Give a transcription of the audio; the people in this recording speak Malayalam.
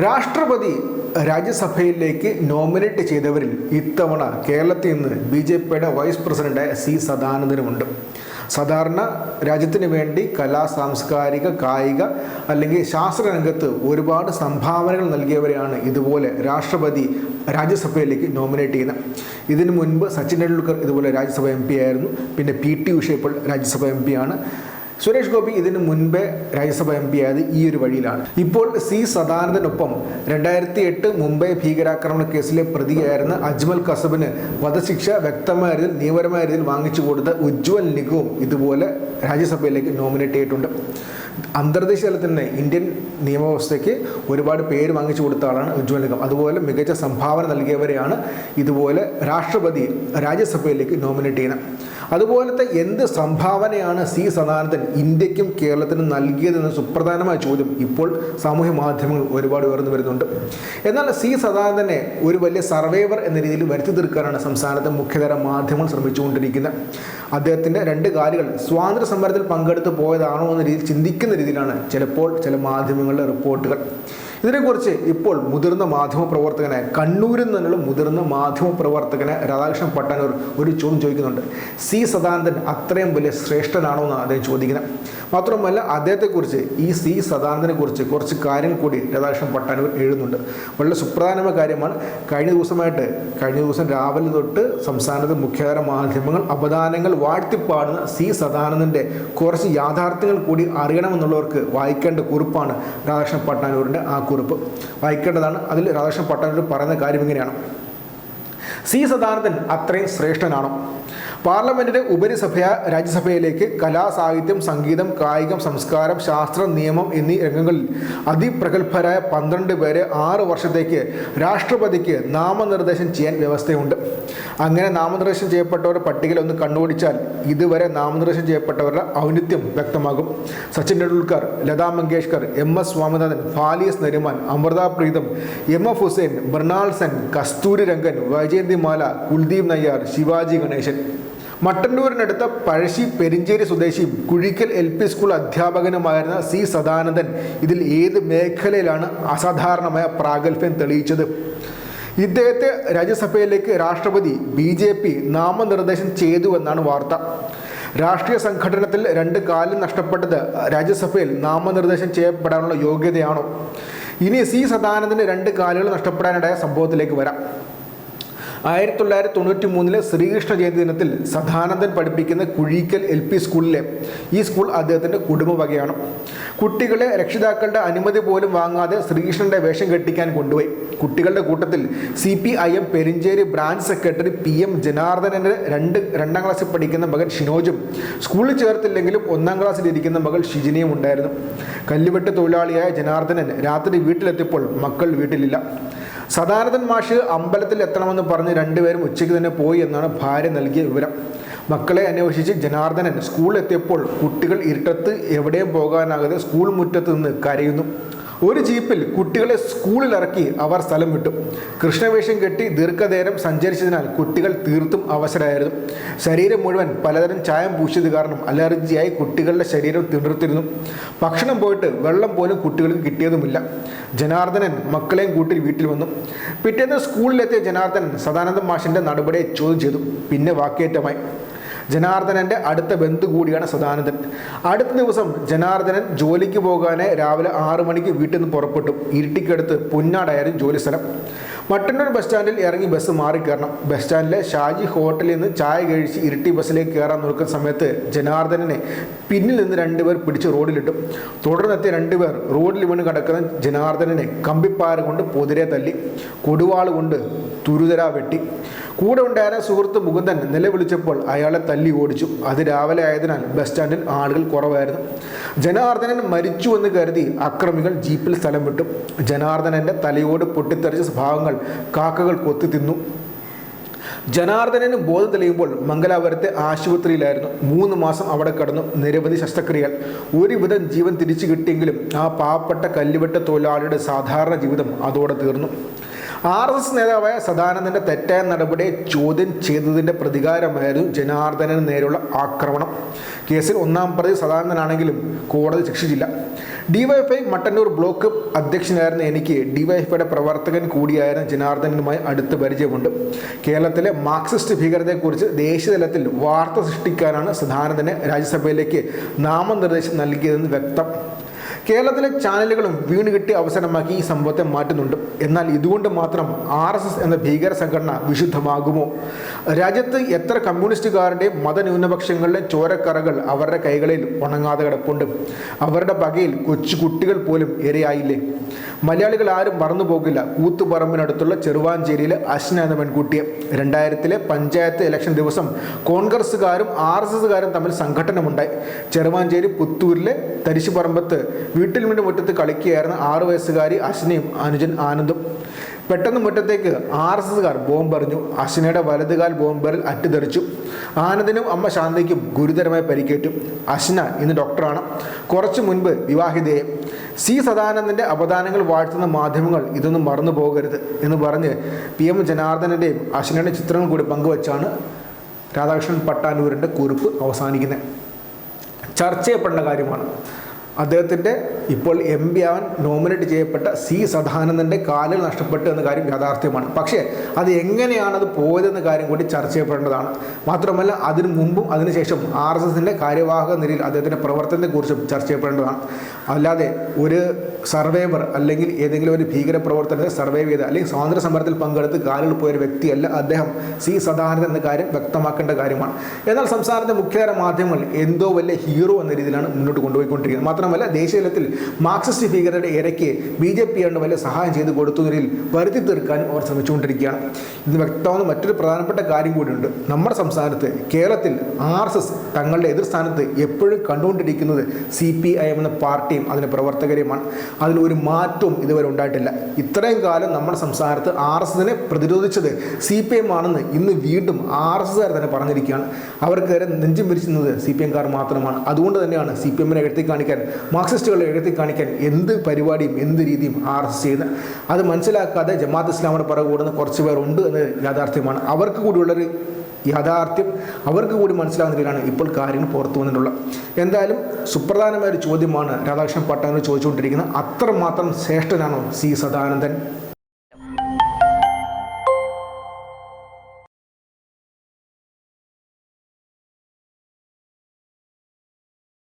രാഷ്ട്രപതി രാജ്യസഭയിലേക്ക് നോമിനേറ്റ് ചെയ്തവരിൽ ഇത്തവണ കേരളത്തിൽ നിന്ന് BJPയുടെ വൈസ് പ്രസിഡന്റായ C. സദാനന്ദനുമുണ്ട്. സാധാരണ രാജ്യത്തിന് വേണ്ടി കലാ സാംസ്കാരിക കായിക അല്ലെങ്കിൽ ശാസ്ത്രരംഗത്ത് ഒരുപാട് സംഭാവനകൾ നൽകിയവരെയാണ് ഇതുപോലെ രാഷ്ട്രപതി രാജ്യസഭയിലേക്ക് നോമിനേറ്റ് ചെയ്യുന്നത്. ഇതിനു മുൻപ് സച്ചിൻ ടെണ്ടുൽക്കർ ഇതുപോലെ രാജ്യസഭ MP ആയിരുന്നു. പിന്നെ PT ഉഷ ഇപ്പോൾ രാജ്യസഭ MP ആണ്. സുരേഷ് ഗോപി ഇതിനു മുൻപേ രാജ്യസഭ MP ആയത് ഈ ഒരു വഴിയിലാണ്. ഇപ്പോൾ C. സദാനന്ദനൊപ്പം 2008 മുംബൈ ഭീകരാക്രമണ കേസിലെ പ്രതിയായിരുന്ന അജ്മൽ കസബിന് വധശിക്ഷ വ്യക്തമായ രീതിയിൽ നിയമപരമായ രീതിയിൽ വാങ്ങിച്ചു കൊടുത്ത ഉജ്ജ്വൽ നിഗവും ഇതുപോലെ രാജ്യസഭയിലേക്ക് നോമിനേറ്റ് ചെയ്തിട്ടുണ്ട്. അന്തർദേശീയ തലത്തിൽ തന്നെ ഇന്ത്യൻ നിയമവ്യവസ്ഥയ്ക്ക് ഒരുപാട് പേര് വാങ്ങിച്ചു കൊടുത്ത ആളാണ് ഉജ്ജ്വൽ നിഗം. അതുപോലെ മികച്ച സംഭാവന നൽകിയവരെയാണ് ഇതുപോലെ രാഷ്ട്രപതി രാജ്യസഭയിലേക്ക് നോമിനേറ്റ് ചെയ്യുന്നത്. അതുപോലത്തെ എന്ത് സംഭാവനയാണ് C. സദാനന്ദൻ ഇന്ത്യക്കും കേരളത്തിനും നൽകിയതെന്ന സുപ്രധാനമായ ചോദ്യം ഇപ്പോൾ സാമൂഹ്യ മാധ്യമങ്ങൾ ഒരുപാട് ഉയർന്നു വരുന്നുണ്ട്. എന്നാൽ C. സദാനന്ദനെ ഒരു വലിയ സർവൈവർ എന്ന രീതിയിൽ വരുത്തി തീർക്കാനാണ് സംസ്ഥാനത്തെ മുഖ്യധാര മാധ്യമങ്ങൾ ശ്രമിച്ചുകൊണ്ടിരിക്കുന്നത്. അദ്ദേഹത്തിൻ്റെ രണ്ട് കാലുകൾ സ്വാതന്ത്ര്യ സമരത്തിൽ പങ്കെടുത്ത് പോയതാണോ എന്ന രീതിയിൽ ചിന്തിക്കുന്ന രീതിയിലാണ് ചിലപ്പോൾ ചില മാധ്യമങ്ങളുടെ റിപ്പോർട്ടുകൾ. ഇതിനെക്കുറിച്ച് ഇപ്പോൾ മുതിർന്ന മാധ്യമപ്രവർത്തകനായ കണ്ണൂരിൽ നിന്നുള്ള മുതിർന്ന മാധ്യമപ്രവർത്തകനായ രാധാകൃഷ്ണൻ പട്ടാനൂർ ഒരു ചോദ്യം ചോദിക്കുന്നുണ്ട്. C. സദാനന്ദൻ അത്രയും വലിയ ശ്രേഷ്ഠനാണോ എന്നാണ് അദ്ദേഹം ചോദിക്കുന്നത്. മാത്രമല്ല അദ്ദേഹത്തെക്കുറിച്ച് ഈ C. സദാനന്ദനെ കുറിച്ച് കുറച്ച് കാര്യങ്ങൾ കൂടി രാധാകൃഷ്ണൻ പട്ടാനൂർ എഴുതുന്നുണ്ട്. വളരെ സുപ്രധാനമായ കാര്യമാണ്. കഴിഞ്ഞ ദിവസം രാവിലെ തൊട്ട് സംസ്ഥാനത്തെ മുഖ്യധാര മാധ്യമങ്ങൾ അപദാനങ്ങൾ വാഴ്ത്തിപ്പാടുന്ന C. സദാനന്ദൻ്റെ കുറച്ച് യാഥാർത്ഥ്യങ്ങൾ കൂടി അറിയണമെന്നുള്ളവർക്ക് വായിക്കേണ്ട കുറിപ്പാണ് രാധാകൃഷ്ണൻ പട്ടാനൂരിൻ്റെ ആ കുറിപ്പ്. വായിക്കേണ്ടതാണ്. അതിൽ രാധാകൃഷ്ണൻ പട്ടാനൂർ പറയുന്ന കാര്യം ഇങ്ങനെയാണ്: C. സദാനന്ദൻ അത്രയും ശ്രേഷ്ഠനാണോ? പാർലമെന്റിന്റെ ഉപരിസഭയായ രാജ്യസഭയിലേക്ക് കലാ സാഹിത്യം സംഗീതം കായികം സംസ്കാരം ശാസ്ത്രം നിയമം എന്നീ രംഗങ്ങളിൽ അതിപ്രഗത്ഭരായ 12 പേരെ 6 വർഷത്തേക്ക് രാഷ്ട്രപതിക്ക് നാമനിർദ്ദേശം ചെയ്യാൻ വ്യവസ്ഥയുണ്ട്. അങ്ങനെ നാമനിർദ്ദേശം ചെയ്യപ്പെട്ടവരുടെ പട്ടികയിൽ ഒന്ന് കണ്ണോടിച്ചാൽ ഇതുവരെ നാമനിർദ്ദേശം ചെയ്യപ്പെട്ടവരുടെ ഔന്നിത്യം വ്യക്തമാകും. Sachin Tendulkar, Lata Mangeshkar, MS Swaminathan, Fali S Nariman, Amrita Pritam, MF Hussain, Mrinal Sen, Kasturi Rangan, Vyjayanthimala, Kuldeep Nayar, Shivaji Ganesan. മട്ടന്നൂരിനടുത്ത പഴശ്ശി പെരിഞ്ചേരി സ്വദേശി കുഴിക്കൽ LP സ്കൂൾ അധ്യാപകനുമായിരുന്ന C. സദാനന്ദൻ ഇതിൽ ഏത് മേഖലയിലാണ് അസാധാരണമായ പ്രാഗൽഭ്യം തെളിയിച്ചത്? ഇദ്ദേഹത്തെ രാജ്യസഭയിലേക്ക് രാഷ്ട്രപതി BJP നാമനിർദ്ദേശം ചെയ്തുവെന്നാണ് വാർത്ത. രാഷ്ട്രീയ സംഘടനത്തിൽ 2 കാലും നഷ്ടപ്പെട്ടത് രാജ്യസഭയിൽ നാമനിർദ്ദേശം ചെയ്യപ്പെടാനുള്ള യോഗ്യതയാണോ? ഇനി C. സദാനന്ദന് 2 കാലുകൾ നഷ്ടപ്പെടാനിടയ സംഭവത്തിലേക്ക് വരാം. 1993 ശ്രീകൃഷ്ണ ജയന്തി ദിനത്തിൽ സദാനന്ദൻ പഠിപ്പിക്കുന്ന കുഴിക്കൽ LP സ്കൂളിലെ ഈ സ്കൂൾ അദ്ദേഹത്തിൻ്റെ കുടുംബവകയാണ്. കുട്ടികളെ രക്ഷിതാക്കളുടെ അനുമതി പോലും വാങ്ങാതെ ശ്രീകൃഷ്ണന്റെ വേഷം കെട്ടിക്കാൻ കൊണ്ടുപോയി. കുട്ടികളുടെ കൂട്ടത്തിൽ CPIM Perincheri branch secretary PM ജനാർദ്ദനൻ്റെ 2ാം ക്ലാസ്സിൽ പഠിക്കുന്ന മകൻ ഷിനോജും സ്കൂളിൽ ചേർത്തില്ലെങ്കിലും 1ാം ക്ലാസ്സിൽ ഇരിക്കുന്ന മകൾ ഷിജിനിയും ഉണ്ടായിരുന്നു. കല്ലുവെട്ട് തൊഴിലാളിയായ ജനാർദ്ദനൻ രാത്രി വീട്ടിലെത്തിയപ്പോൾ മക്കൾ വീട്ടിലില്ല. സദാനന്ദൻ മാഷ് അമ്പലത്തിൽ എത്തണമെന്ന് പറഞ്ഞ് 2 പേരും ഉച്ചയ്ക്ക് തന്നെ പോയി എന്നാണ് ഭാര്യ നൽകിയ വിവരം. മക്കളെ അന്വേഷിച്ച് ജനാർദ്ദനൻ സ്കൂളിലെത്തിയപ്പോൾ കുട്ടികൾ ഇരുട്ടത്ത് എവിടെയും പോകാനാകാതെ സ്കൂൾ മുറ്റത്ത് നിന്ന് കരയുന്നു. ഒരു ജീപ്പിൽ കുട്ടികളെ സ്കൂളിൽ ഇറക്കി അവർ സ്ഥലം വിട്ടു. കൃഷ്ണവേഷം കെട്ടി ദീർഘനേരം സഞ്ചരിച്ചതിനാൽ കുട്ടികൾ തീർത്തും അവശരായിരുന്നു. ശരീരം മുഴുവൻ പലതരം ചായം പൂശിയത് കാരണം അലർജിയായി കുട്ടികളുടെ ശരീരം തിമിർത്തിരുന്നു. ഭക്ഷണം പോയിട്ട് വെള്ളം പോലും കുട്ടികൾക്ക് കിട്ടിയതുമില്ല. ജനാർദ്ദനൻ മക്കളെയും കൂട്ടി വീട്ടിൽ വന്നു. പിറ്റേന്ന് സ്കൂളിലെത്തിയ ജനാർദ്ദനൻ സദാനന്ദൻ മാഷിൻ്റെ നടപടിയെ ചോദ്യം ചെയ്തു. പിന്നെ വാക്കേറ്റമായി. ജനാർദ്ദനൻ്റെ അടുത്ത ബന്ധു കൂടിയാണ് സദാനന്ദൻ. അടുത്ത ദിവസം ജനാർദ്ദനൻ ജോലിക്ക് പോകാനായി രാവിലെ 6 മണിക്ക് വീട്ടിൽ നിന്ന് പുറപ്പെട്ടു. ഇരുട്ടിക്കടുത്ത് പുന്നാടായിരുന്നു ജോലി സ്ഥലം. മട്ടന്നൂർ ബസ് സ്റ്റാൻഡിൽ ഇറങ്ങി ബസ് മാറിക്കയറണം. ബസ് സ്റ്റാൻഡിലെ ഷാജി ഹോട്ടലിൽ നിന്ന് ചായ കഴിച്ച് ഇരുട്ടി ബസ്സിലേക്ക് കയറാൻ നോക്കുന്ന സമയത്ത് ജനാർദ്ദനനെ പിന്നിൽ നിന്ന് 2 പേർ പിടിച്ച് റോഡിലിട്ടു. തുടർന്നെത്തിയ 2 പേർ റോഡിൽ വീണ് കിടക്കുന്ന ജനാർദ്ദനനെ കമ്പിപ്പാര കൊണ്ട് പൊതിരെ തല്ലി, കൊടുവാൾ കൊണ്ട് തുരുതര വെട്ടി. കൂടെ ഉണ്ടായിരുന്ന സുഹൃത്ത് മുകുന്ദൻ നിലവിളിച്ചപ്പോൾ അയാളെ തല്ലി ഓടിച്ചു. അത് രാവിലെ ആയതിനാൽ ബസ് സ്റ്റാൻഡിൽ ആളുകൾ കുറവായിരുന്നു. ജനാർദ്ദനൻ മരിച്ചു എന്ന് കരുതി അക്രമികൾ ജീപ്പിൽ സ്ഥലം വിട്ടു. ജനാർദ്ദനൻ്റെ തലയോട് പൊട്ടിത്തെറിച്ച ഭാഗങ്ങൾ കാക്കകൾ കൊത്തി തിന്നു. ജനാർദ്ദനന് ബോധം തെളിയുമ്പോൾ മംഗലാപുരത്തെ ആശുപത്രിയിലായിരുന്നു. 3 മാസം അവിടെ കിടന്നു. നിരവധി ശസ്ത്രക്രിയകൾ. ഒരുവിധം ജീവൻ തിരിച്ചു കിട്ടിയെങ്കിലും ആ പാവപ്പെട്ട കല്ലുവെട്ട് തൊഴിലാളിയുടെ സാധാരണ ജീവിതം അതോടെ തീർന്നു. RSS നേതാവായ സദാനന്ദൻ്റെ തെറ്റായ നടപടിയെ ചോദ്യം ചെയ്തതിൻ്റെ പ്രതികാരമായിരുന്നു ജനാർദ്ദനന് നേരെയുള്ള ആക്രമണം. കേസിൽ 1ാം പ്രതി സദാനന്ദനാണെങ്കിലും കോടതി ശിക്ഷിച്ചില്ല. ഡിവൈഎഫ്ഐ മട്ടന്നൂർ ബ്ലോക്ക് അധ്യക്ഷനായിരുന്ന എനിക്ക് ഡിവൈഎഫ്ഐയുടെ പ്രവർത്തകൻ കൂടിയായിരുന്ന ജനാർദ്ദനുമായി അടുത്ത പരിചയമുണ്ട്. കേരളത്തിലെ മാർക്സിസ്റ്റ് ഭീകരതയെക്കുറിച്ച് ദേശീയതലത്തിൽ വാർത്ത സൃഷ്ടിക്കാനാണ് സദാനന്ദനെ രാജ്യസഭയിലേക്ക് നാമനിർദ്ദേശം നൽകിയതെന്ന് വ്യക്തം. കേരളത്തിലെ ചാനലുകളും വീണ് കിട്ടിയ അവസരമാക്കി ഈ സംഭവത്തെ മാറ്റുന്നുണ്ട്. എന്നാൽ ഇതുകൊണ്ട് മാത്രം RSS എന്ന ഭീകര സംഘടന വിശുദ്ധമാകുമോ? രാജ്യത്ത് എത്ര കമ്മ്യൂണിസ്റ്റുകാരുടെയും മതന്യൂനപക്ഷങ്ങളുടെ ചോരക്കറകൾ അവരുടെ കൈകളിൽ ഉണങ്ങാതെ കിടപ്പുണ്ട്. അവരുടെ പകയിൽ കൊച്ചു കുട്ടികൾ പോലും ഇരയായില്ലേ? മലയാളികൾ ആരും മറന്നുപോകില്ല കൂത്തുപറമ്പിനടുത്തുള്ള ചെറുവാഞ്ചേരിയിലെ അശ്ന എന്ന പെൺകുട്ടിയെ. 2000 പഞ്ചായത്ത് ഇലക്ഷൻ ദിവസം കോൺഗ്രസ്സുകാരും RSSകാരും തമ്മിൽ സംഘട്ടനമുണ്ടായി. ചെറുവാഞ്ചേരി പുത്തൂരിലെ തരിശുപറമ്പത്ത് വീട്ടിൽ മുറ്റത്ത് കളിക്കുകയായിരുന്ന 6 വയസ്സുകാരി അശ്നയും അനുജൻ ആനന്ദും. പെട്ടെന്ന് മുറ്റത്തേക്ക് RSSകാർ ബോംബെറിഞ്ഞു. അശ്നയുടെ വലതുകാൽ ബോംബറിൽ അറ്റിത്തെറിച്ചു. ആനന്ദിനും അമ്മ ശാന്തയ്ക്കും ഗുരുതരമായി പരിക്കേറ്റു. അശ്ന ഇന്ന് ഡോക്ടറാണ്. കുറച്ചു മുൻപ് വിവാഹിതയെ. സദാനന്ദൻ്റെ അപദാനങ്ങൾ വാഴ്ത്തുന്ന മാധ്യമങ്ങൾ ഇതൊന്നും മറന്നു പോകരുത് എന്ന് പറഞ്ഞ് PM ജനാർദ്ദനൻ്റെയും അശ്നയുടെ ചിത്രങ്ങൾ കൂടി പങ്കുവച്ചാണ് രാധാകൃഷ്ണൻ പട്ടാനൂരിൻ്റെ കുറിപ്പ് അവസാനിക്കുന്നത്. ചർച്ച ചെയ്യപ്പെടേണ്ട കാര്യമാണ്. അദ്ദേഹത്തിൻ്റെ ഇപ്പോൾ MP ആവാൻ നോമിനേറ്റ് ചെയ്യപ്പെട്ട സദാനന്ദൻ്റെ കാലുകൾ നഷ്ടപ്പെട്ടു എന്ന കാര്യം യാഥാർത്ഥ്യമാണ്. പക്ഷേ അത് എങ്ങനെയാണത് പോയതെന്ന കാര്യം കൂടി ചർച്ച ചെയ്യപ്പെടേണ്ടതാണ്. മാത്രമല്ല അതിനു മുമ്പും അതിനുശേഷം RSSൻ്റെ കാര്യവാഹക നിലയിൽ അദ്ദേഹത്തിൻ്റെ പ്രവർത്തനത്തെക്കുറിച്ചും ചർച്ച ചെയ്യപ്പെടേണ്ടതാണ്. അല്ലാതെ ഒരു സർവൈവർ അല്ലെങ്കിൽ ഏതെങ്കിലും ഒരു ഭീകര പ്രവർത്തനത്തെ സർവൈവ് ചെയ്ത് അല്ലെങ്കിൽ സ്വാതന്ത്ര്യ സമരത്തിൽ പങ്കെടുത്ത് കാലുകൾ പോയൊരു വ്യക്തിയല്ല അദ്ദേഹം സദാനന്ദൻ എന്ന കാര്യം വ്യക്തമാക്കേണ്ട കാര്യമാണ്. എന്നാൽ സംസ്ഥാനത്തെ മുഖ്യധാര മാധ്യമങ്ങൾ എന്തോ വലിയ ഹീറോ എന്ന രീതിയിലാണ് മുന്നോട്ട് കൊണ്ടുപോയിക്കൊണ്ടിരിക്കുന്നത്. മാത്രമല്ല ദേശീയതലത്തിൽ മാർക്സിസ്റ്റ് ഭീകരരുടെ ഇരയ്ക്ക് BJP യാണ് വലിയ സഹായം ചെയ്ത് കൊടുത്തതിൽ വരുത്തി തീർക്കാനും അവർ ശ്രമിച്ചുകൊണ്ടിരിക്കുകയാണ്. ഇത് വ്യക്തമാകുന്ന മറ്റൊരു പ്രധാനപ്പെട്ട കാര്യം കൂടിയുണ്ട്. നമ്മുടെ സംസ്ഥാനത്ത് കേരളത്തിൽ RSS തങ്ങളുടെ എതിർ സ്ഥാനത്ത് എപ്പോഴും കണ്ടുകൊണ്ടിരിക്കുന്നത് CPIM എന്ന പാർട്ടിയും അതിൻ്റെ പ്രവർത്തകരെയുമാണ്. അതിലൊരു മാറ്റവും ഇതുവരെ ഉണ്ടായിട്ടില്ല. ഇത്രയും കാലം നമ്മുടെ സംസ്ഥാനത്ത് RSSനെ പ്രതിരോധിച്ചത് CPIM ആണെന്ന് ഇന്ന് വീണ്ടും RSSകാർ തന്നെ പറഞ്ഞിരിക്കുകയാണ്. അവർക്ക് നെഞ്ചും വിരിച്ചുന്നത് CPIMകാർ മാത്രമാണ്. അതുകൊണ്ട് തന്നെയാണ് CPIMനെ എഴുത്തി കാണിക്കാൻ, മാർക്സിസ്റ്റുകളെ എഴുതി കാണിക്കാൻ എന്ത് പരിപാടിയും എന്ത് രീതിയും RSS ചെയ്യുന്നത്. അത് മനസ്സിലാക്കാതെ ജമാഅത്ത് ഇസ്ലാമിയുടെ പുറകെ കൂടുന്ന കുറച്ച് പേർ ഉണ്ട് എന്നത് യാഥാർത്ഥ്യമാണ്. അവർക്ക് കൂടിയുള്ളൊരു യാഥാർത്ഥ്യം അവർക്ക് കൂടി മനസ്സിലാവുന്ന രീതിയിലാണ് ഇപ്പോൾ കാര്യങ്ങൾ പുറത്തു വന്നിട്ടുള്ളത്. എന്തായാലും സുപ്രധാനമായ ഒരു ചോദ്യമാണ് രാധാകൃഷ്ണൻ പട്ടാനൂർ ചോദിച്ചുകൊണ്ടിരിക്കുന്നത്. അത്രമാത്രം ശ്രേഷ്ഠനാണോ സദാനന്ദൻ?